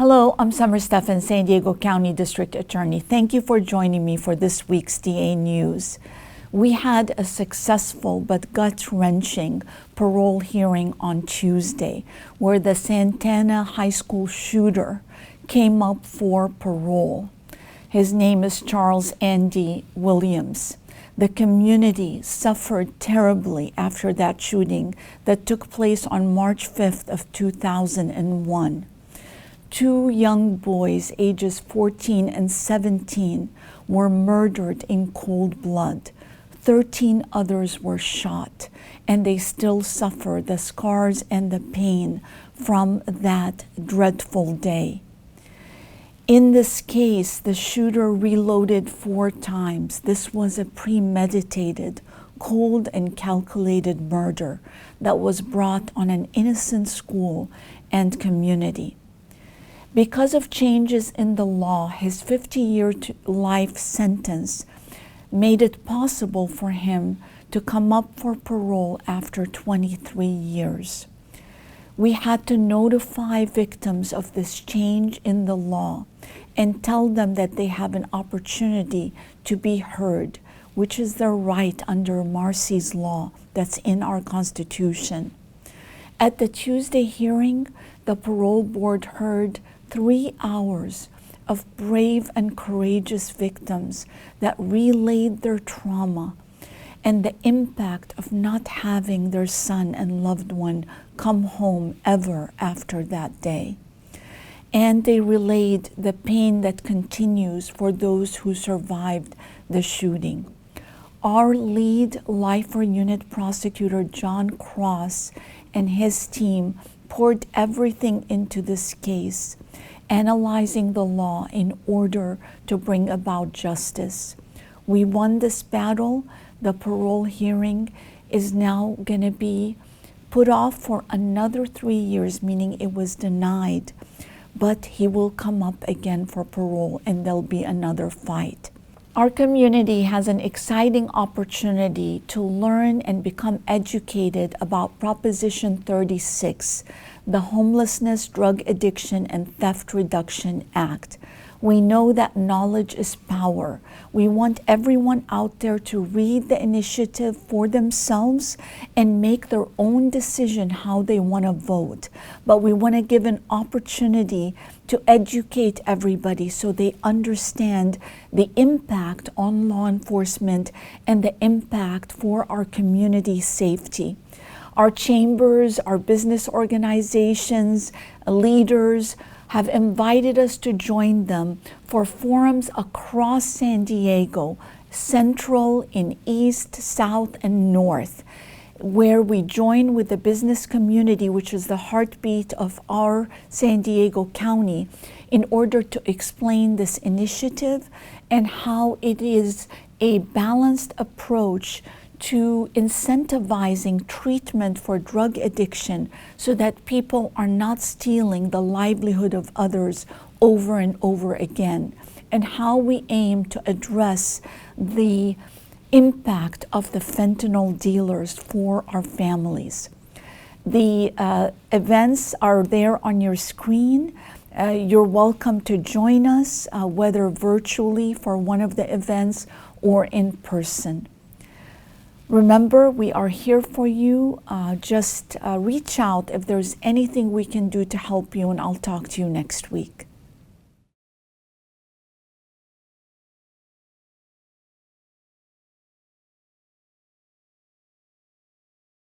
Hello, I'm Summer Stephan, San Diego County District Attorney. Thank you for joining me for this week's DA News. We had a successful but gut-wrenching parole hearing on Tuesday, where the Santana High School shooter came up for parole. His name is Charles Andy Williams. The community suffered terribly after that shooting that took place on March 5th of 2001. Two young boys, ages 14 and 17, were murdered in cold blood. 13 others were shot, and they still suffer the scars and the pain from that dreadful day. In this case, the shooter reloaded 4 times. This was a premeditated, cold and calculated murder that was brought on an innocent school and community. Because of changes in the law, his 50-year life sentence made it possible for him to come up for parole after 23 years. We had to notify victims of this change in the law and tell them that they have an opportunity to be heard, which is their right under Marsy's law that's in our Constitution. At the Tuesday hearing, the parole board heard 3 hours of brave and courageous victims that relayed their trauma and the impact of not having their son and loved one come home ever after that day. And they relayed the pain that continues for those who survived the shooting. Our lead Lifer Unit Prosecutor, John Cross, and his team poured everything into this case, analyzing the law in order to bring about justice. We won this battle. The parole hearing is now going to be put off for another 3 years, meaning it was denied, but he will come up again for parole and there'll be another fight. Our community has an exciting opportunity to learn and become educated about Proposition 36, the Homelessness, Drug Addiction, and Theft Reduction Act. We know that knowledge is power. We want everyone out there to read the initiative for themselves and make their own decision how they want to vote. But we want to give an opportunity to educate everybody so they understand the impact on law enforcement and the impact for our community safety. Our chambers, our business organizations, leaders have invited us to join them for forums across San Diego, central, in east, south, and north, where we join with the business community, which is the heartbeat of our San Diego County, in order to explain this initiative and how it is a balanced approach to incentivizing treatment for drug addiction so that people are not stealing the livelihood of others over and over again, and how we aim to address the impact of the fentanyl dealers for our families. The events are there on your screen. You're welcome to join us, whether virtually for one of the events or in person. Remember, we are here for you. Just reach out if there's anything we can do to help you, and I'll talk to you next week.